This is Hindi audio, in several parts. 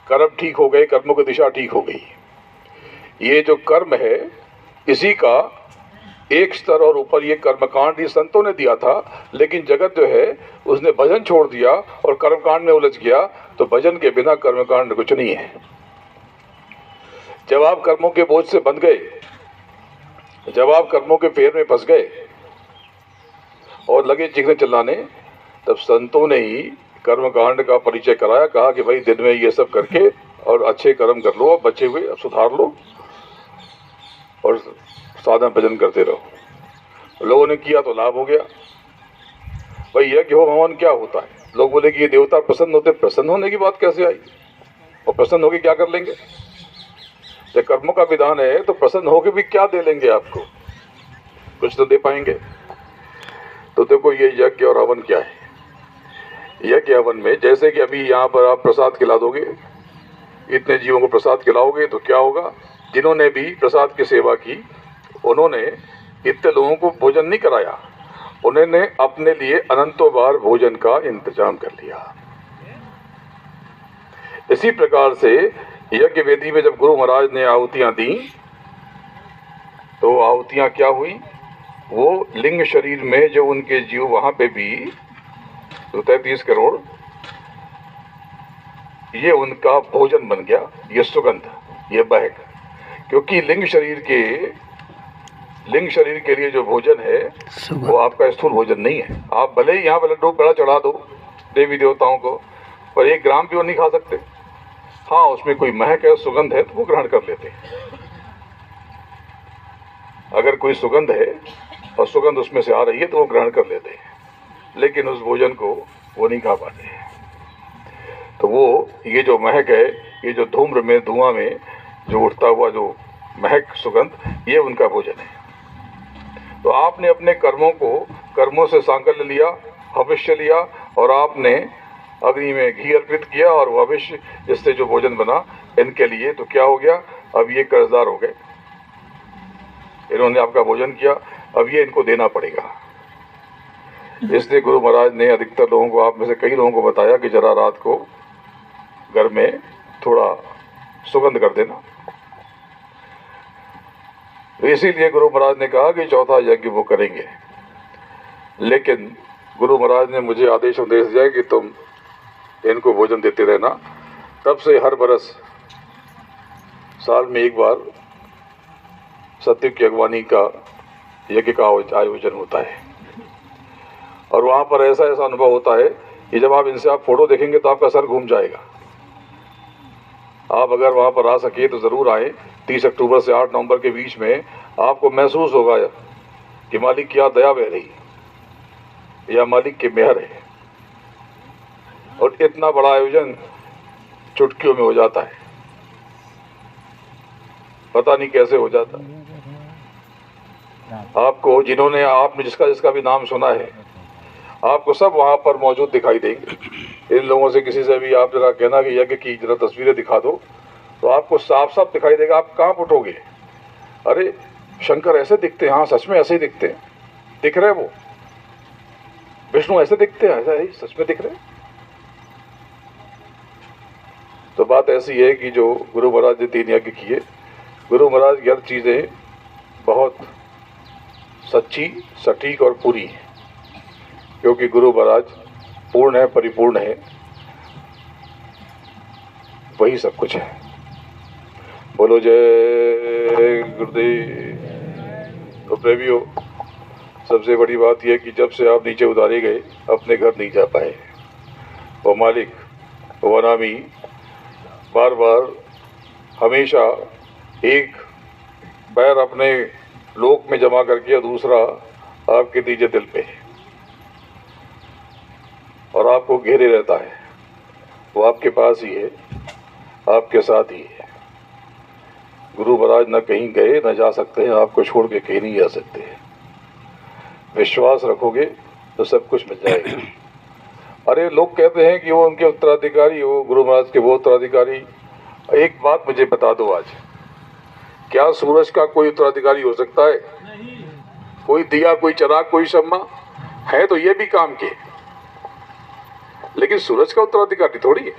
कर्म ठीक हो गए, कर्मों की दिशा ठीक हो गई। ये जो कर्म है इसी का एक स्तर और ऊपर ये कर्मकांड ये संतों ने दिया था, लेकिन जगत जो है उसने भजन छोड़ दिया और कर्मकांड में उलझ गया। तो भजन के बिना कर्मकांड कुछ नहीं है। जब आप कर्मों के बोझ से बंध गए, जब आप कर्मों के फेर में फंस गए और लगे चीखने चिल्लाने, तब संतों ने ही कर्मकांड का परिचय कराया। कहा कि भाई दिन में ये सब करके और अच्छे कर्म कर लो, अब बचे हुए अब सुधार लो और साधन भजन करते रहो। लोगों ने किया तो लाभ हो गया। भाई यज्ञ हो हवन क्या होता है? लोग बोले कि ये देवता प्रसन्न होते। प्रसन्न होने की बात कैसे आई? और प्रसन्न होके क्या कर लेंगे? जब कर्मों का विधान है तो प्रसन्न होके भी क्या दे लेंगे आपको? कुछ तो दे पाएंगे। तो देखो ये यज्ञ और हवन क्या है। यज्ञ हवन में जैसे कि अभी यहाँ पर आप प्रसाद खिला दोगे, इतने जीवों को प्रसाद खिलाओगे तो क्या होगा? जिन्होंने भी प्रसाद की सेवा की उन्होंने इतने लोगों को भोजन नहीं कराया, उन्होंने अपने लिए अनंतों बार भोजन का इंतजाम कर लिया। इसी प्रकार से यज्ञ वेदी में जब गुरु महाराज ने आहुतियां दी तो आहुतियां क्या हुई? वो लिंग शरीर में जो उनके जीव वहां पे भी 33 करोड़ ये उनका भोजन बन गया। ये सुगंध, ये महक, क्योंकि लिंग शरीर के लिए जो भोजन है वो आपका स्थूल भोजन नहीं है। आप भले ही यहाँ लड्डू बड़ा चढ़ा दो देवी देवताओं को, पर 1 ग्राम भी वो नहीं खा सकते। हाँ, उसमें कोई महक है, सुगंध है तो वो ग्रहण कर लेते हैं। अगर कोई सुगंध है और सुगंध उसमें से आ रही है तो वो ग्रहण कर लेते हैं, लेकिन उस भोजन को वो नहीं खा पाते हैं। तो वो ये जो महक है, ये जो धूम्र में धुआं में जो उठता हुआ जो महक सुगंध, ये उनका भोजन है। तो आपने अपने कर्मों से सांकल्य लिया, भविष्य लिया और आपने अग्नि में घी अर्पित किया और भविष्य इससे जो भोजन बना इनके लिए, तो क्या हो गया? अब ये कर्जदार हो गए। इन्होंने आपका भोजन किया, अब ये इनको देना पड़ेगा। इसलिए गुरु महाराज ने अधिकतर लोगों को, आप में से कई लोगों को बताया कि जरा रात को घर में थोड़ा सुगंध कर देना। इसीलिए गुरु महाराज ने कहा कि चौथा यज्ञ वो करेंगे। लेकिन गुरु महाराज ने मुझे आदेश दिया कि तुम इनको भोजन देते रहना। तब से हर बरस साल में एक बार सत्य की अगवानी का यज्ञ का आयोजन होता है। और वहाँ पर ऐसा अनुभव होता है कि जब आप इनसे फोटो देखेंगे तो आपका सर घूम जाएगा। आप अगर वहाँ पर आ सके तो ज़रूर आए। 30 अक्टूबर से 8 नवंबर के बीच में आपको महसूस होगा कि मालिक क्या दया बह रही या मालिक की मेहर है। और इतना बड़ा आयोजन चुटकियों में हो जाता है, पता नहीं कैसे हो जाता। आपको जिन्होंने आपने जिसका भी नाम सुना है, आपको सब वहाँ पर मौजूद दिखाई देंगे। इन लोगों से किसी से भी आप जरा कहना कि यज्ञ की जरा तस्वीरें दिखा दो, तो आपको साफ साफ दिखाई देगा। आप कहाँ उठोगे? अरे शंकर ऐसे दिखते हैं। हाँ, सच में ऐसे ही दिखते हैं। दिख रहे वो विष्णु ऐसे दिखते हैं, ऐसा ही सच में दिख रहे। तो बात ऐसी है कि जो गुरु महाराज ने 3 यज्ञ किए, गुरु महाराज की हर चीज़ें बहुत सच्ची, सटीक और पूरी हैं, क्योंकि गुरु महाराज पूर्ण है, परिपूर्ण है, वही सब कुछ है। बोलो जय गुरुदेव। तो प्रेमियों, सबसे बड़ी बात यह कि जब से आप नीचे उतारे गए अपने घर नहीं जा पाए। वो मालिक, वो अनामी बार बार हमेशा एक पैर अपने लोक में जमा करके और दूसरा आपके नीचे दिल पे, और आपको घेरे रहता है। वो आपके पास ही है, आपके साथ ही है। गुरु महाराज न कहीं गए, न जा सकते हैं, आपको छोड़ के कहीं नहीं जा सकते। विश्वास रखोगे तो सब कुछ मिल जाएगा। अरे लोग कहते हैं कि वो उनके उत्तराधिकारी हो, गुरु महाराज के वो उत्तराधिकारी। एक बात मुझे बता दो आज, क्या सूरज का कोई उत्तराधिकारी हो सकता है? कोई दिया, कोई चिराग, कोई शम्मा है तो ये भी काम के, लेकिन सूरज का उत्तराधिकारी थोड़ी है।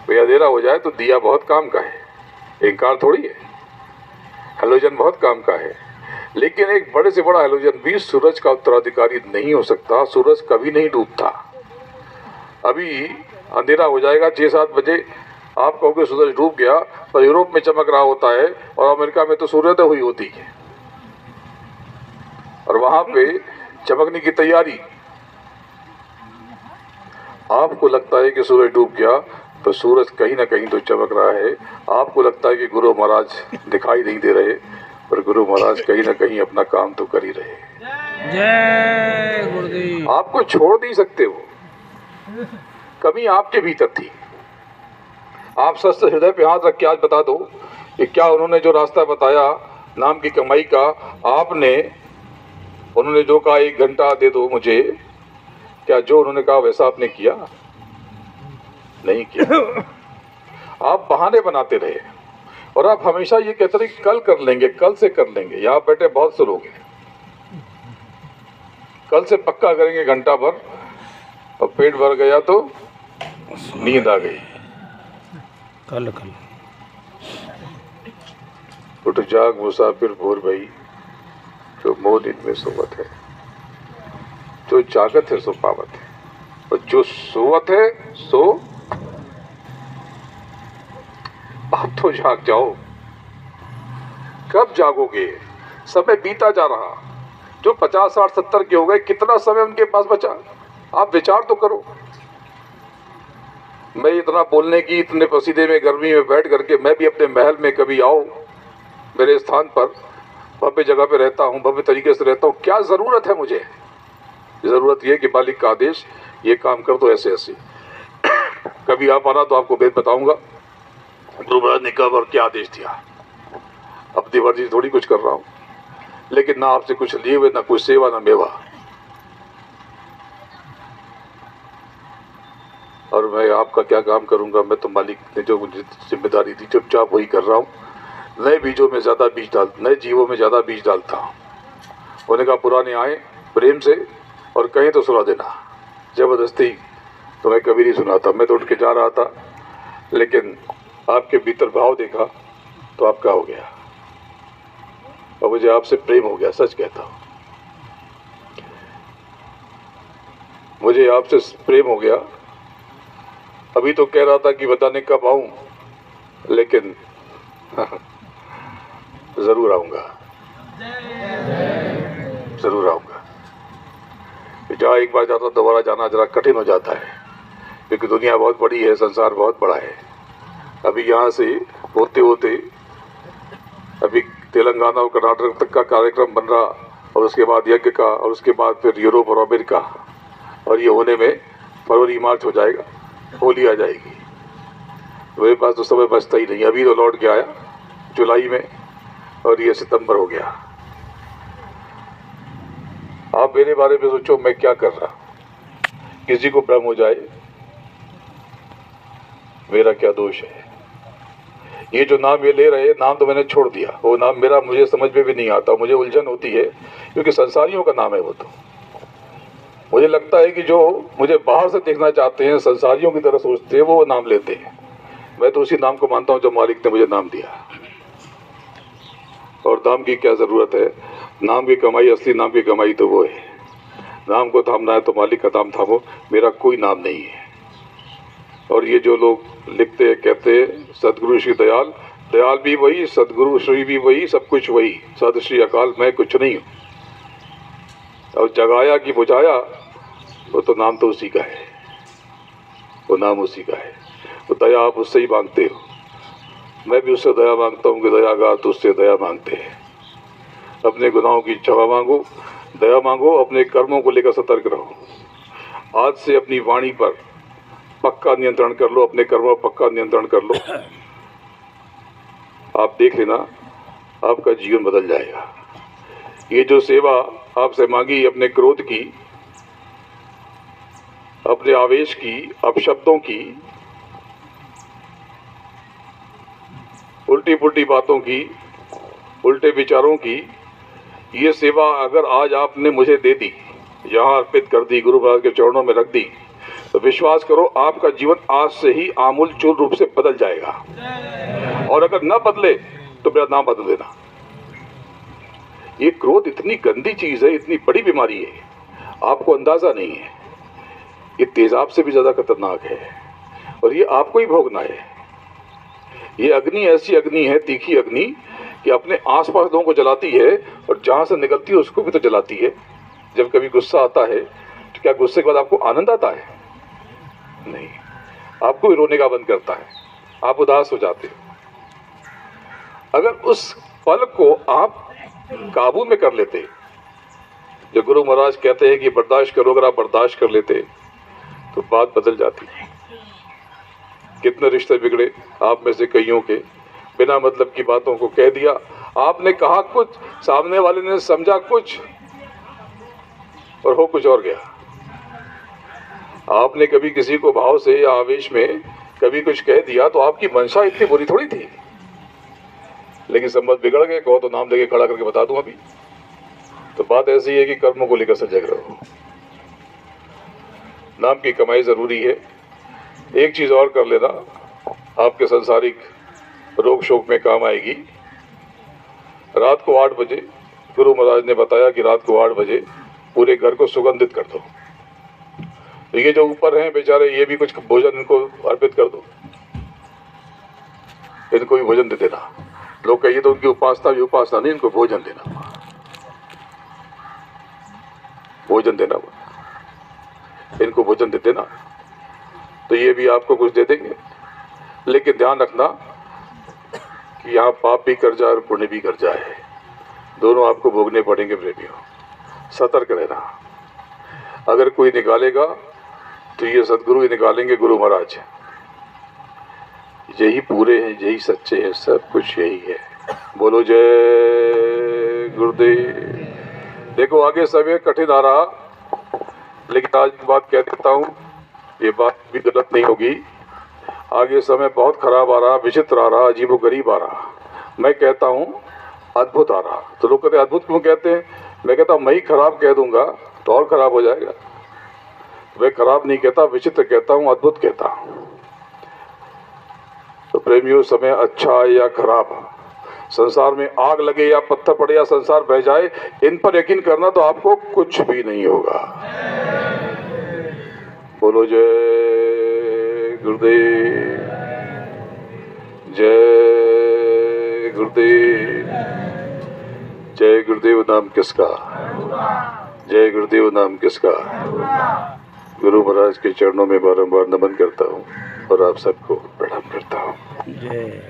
भाई अंधेरा हो जाए तो दिया बहुत काम का है, इंकार थोड़ी है। हेलोजन बहुत काम का है, लेकिन एक बड़े से बड़ा हेलोजन भी सूरज का उत्तराधिकारी नहीं हो सकता। सूरज कभी नहीं डूबता। अभी अंधेरा हो जाएगा 6-7 बजे, आप कहोगे सूरज डूब गया, पर यूरोप में चमक रहा होता है और अमेरिका में तो सूर्योदय हुई होती है और वहां पे चमकने की तैयारी। आपको लगता है कि सूरज डूब गया, तो सूरज कहीं ना कहीं तो चमक रहा है। आपको लगता है कि गुरु महाराज दिखाई नहीं दे रहे, पर गुरु महाराज कहीं ना कहीं अपना काम तो कर ही रहे। जय गुरुदेव। आपको छोड़ नहीं सकते वो, कमी आपके भीतर थी। आप सच हृदय पे हाथ रख के आज बता दो कि क्या उन्होंने जो रास्ता बताया नाम की कमाई का, आपने, उन्होंने जो कहा 1 घंटा दे दो मुझे, क्या जो उन्होंने कहा वैसा आपने किया? नहीं किया। आप बहाने बनाते रहे और आप हमेशा ये कहते रहे कल कर लेंगे, कल से कर लेंगे। यहाँ बैठे बहुत से लोग हैं, कल से पक्का करेंगे घंटा भर, और पेट भर गया तो नींद आ गई। कल उठ जाग मुसाफिर भोर भई, जो मोह नींद में सोवत है। जो जागत है सो पावत है, और जो सोवत है सो। आप तो जाग जाओ। कब जागोगे? समय बीता जा रहा। जो 50, 60, 70 के हो गए, कितना समय उनके पास बचा? आप विचार तो करो। मैं इतना बोलने की, इतने पसीने में गर्मी में बैठ करके, मैं भी अपने महल में कभी आओ मेरे स्थान पर, भव्य जगह पे रहता हूँ, भव्य तरीके से रहता हूँ, क्या जरूरत है मुझे? जरूरत यह कि मालिक का आदेश, ये काम कर दो ऐसे ऐसे। कभी आप आना तो आपको भेद बताऊंगा गुरु महाराज ने कब और क्या आदेश दिया। अपनी मर्जी थोड़ी कुछ कर रहा हूँ, लेकिन ना आपसे कुछ लिए हुए, ना कुछ सेवा, ना मेवा। और मैं आपका क्या काम करूंगा? मैं तो मालिक ने जो मुझे जिम्मेदारी दी, चुपचाप वही कर रहा हूँ। नए बीजों में ज्यादा बीज डाल, नए जीवों में ज्यादा बीज डालता हूँ। उन्होंने कहा पुराने आए प्रेम से और कहीं तो सुना देना, जबरदस्ती तो मैं कभी नहीं सुनाता। मैं तो उठ के जा रहा था, लेकिन आपके भीतर भाव देखा तो आपका हो गया, और मुझे आपसे प्रेम हो गया। सच कहता हूँ, मुझे आपसे प्रेम हो गया। अभी तो कह रहा था कि बताने कब आऊं, लेकिन जरूर आऊंगा, जरूर आऊंगा। जहाँ एक बार जाता दोबारा जाना जरा कठिन हो जाता है, क्योंकि दुनिया बहुत बड़ी है, संसार बहुत बड़ा है। अभी यहाँ से होते होते अभी तेलंगाना और कर्नाटक तक का कार्यक्रम बन रहा, और उसके बाद यज्ञ का, और उसके बाद फिर यूरोप और अमेरिका, और ये होने में फरवरी मार्च हो जाएगा, होली आ जाएगी। मेरे पास तो समय बचता ही नहीं। अभी तो लौट के आया जुलाई में, और ये सितंबर हो गया। आप मेरे बारे में सोचो, मैं क्या कर रहा। किसी को भ्रम हो जाए, मेरा क्या दोष है? ये जो नाम ये ले रहे, नाम तो मैंने छोड़ दिया। वो नाम मेरा मुझे समझ में भी नहीं आता, मुझे उलझन होती है, क्योंकि संसारियों का नाम है वो। तो मुझे लगता है कि जो मुझे बाहर से देखना चाहते हैं, संसारियों की तरह सोचते हैं, वो नाम लेते हैं। मैं तो उसी नाम को मानता हूं जो मालिक ने मुझे नाम दिया। और नाम की क्या जरूरत है? नाम की कमाई, असली नाम की कमाई तो वो है। नाम को थामना है तो मालिक का नाम थामो। मेरा कोई नाम नहीं है। और ये जो लोग लिखते हैं, कहते हैं सदगुरु श्री दयाल, दयाल भी वही, सदगुरु श्री भी वही, सब कुछ वही। सद श्री अकाल, मैं कुछ नहीं हूँ। और जगाया कि बुझाया, वो तो नाम तो उसी का है, वो नाम उसी का है। तो दया आप उससे ही मांगते हो, मैं भी उससे दया मांगता हूँ कि दयागार तो उससे दया मांगते हैं। अपने गुनाहों की क्षमा मांगो, दया मांगो, अपने कर्मों को लेकर सतर्क रहो। आज से अपनी वाणी पर पक्का नियंत्रण कर लो, अपने कर्मों पर पक्का नियंत्रण कर लो। आप देख लेना, आपका जीवन बदल जाएगा। ये जो सेवा आपसे मांगी, अपने क्रोध की, अपने आवेश की, अपशब्दों की, उल्टी पुल्टी बातों की, उल्टे विचारों की, ये सेवा अगर आज आपने मुझे दे दी, यहाँ अर्पित कर दी, गुरु महाराज के चरणों में रख दी, तो विश्वास करो आपका जीवन आज से ही आमूल चूल रूप से बदल जाएगा। और अगर न बदले तो मेरा नाम बदल देना। ये क्रोध इतनी गंदी चीज है, इतनी बड़ी बीमारी है, आपको अंदाजा नहीं है। ये तेजाब से भी ज्यादा खतरनाक है और ये आपको ही भोगना है। ये अग्नि ऐसी अग्नि है, तीखी अग्नि, कि अपने आसपास लोगों को जलाती है और जहां से निकलती है उसको भी तो जलाती है। जब कभी गुस्सा आता है तो क्या गुस्से के बाद आपको आनंद आता है? नहीं, आपको ही रोने का बंद करता है, आप उदास हो जाते हो। अगर उस पल को आप काबू में कर लेते, जो गुरु महाराज कहते हैं कि बर्दाश्त करो, अगर आप बर्दाश्त कर लेते तो बात बदल जाती। कितने रिश्ते बिगड़े आप में से कईयों के, बिना मतलब की बातों को कह दिया। आपने कहा कुछ, सामने वाले ने समझा कुछ और हो कुछ और गया। आपने कभी किसी को भाव से या आवेश में कभी कुछ कह दिया तो आपकी मंशा इतनी बुरी थोड़ी थी, लेकिन संबंध बिगड़ गए। कहो तो नाम लेके खड़ा करके बता दूं अभी। तो बात ऐसी है कि कर्मों को लेकर सजग रहो। नाम की कमाई जरूरी है। एक चीज और कर लेना, आपके सांसारिक रोग शोक में काम आएगी। रात को 8 बजे गुरु महाराज ने बताया कि रात को 8 बजे पूरे घर को सुगंधित कर दो। ये जो ऊपर हैं बेचारे, ये भी कुछ भोजन इनको अर्पित कर दो, इनको भी भोजन दे देना। लोग कहिए तो उनकी उपासना भी उपासना नहीं, इनको भोजन देना, भोजन देना, इनको भोजन दे देना। तो ये भी आपको कुछ दे देंगे। लेकिन ध्यान रखना कि यहाँ पाप भी कर जाए और पुण्य भी कर जाए, दोनों आपको भोगने पड़ेंगे प्रेमियों। सतर्क रहना। अगर कोई निकालेगा तो ये सदगुरु ही निकालेंगे, गुरु महाराज। यही पूरे हैं, यही सच्चे हैं, सब कुछ यही है। बोलो जय गुरुदेव। देखो आगे समय कठिन आ रहा, लेकिन आज की बात कह देता हूँ, ये बात भी गलत नहीं होगी। आगे समय बहुत खराब आ रहा, विचित्र आ रहा, अजीबो गरीब आ रहा। मैं कहता हूँ अद्भुत आ रहा। तो लोग कहते हैं अद्भुत क्यों कहते हैं? मैं कहता हूँ मैं ही खराब कह दूंगा तो और खराब हो जाएगा। मैं खराब नहीं कहता, विचित्र कहता हूँ, अद्भुत कहता हूँ। तो प्रेमियों, समय अच्छा है या खराब, संसार में आग लगे या पत्थर पड़े या संसार बह जाए, इन पर यकीन करना तो आपको कुछ भी नहीं होगा। बोलो जय गुरुदेव, जय गुरुदेव। जय गुरुदेव नाम किसका, जय गुरुदेव नाम किसका। गुरु महाराज के चरणों में बारंबार नमन करता हूँ और आप सबको प्रणाम करता हूँ। जय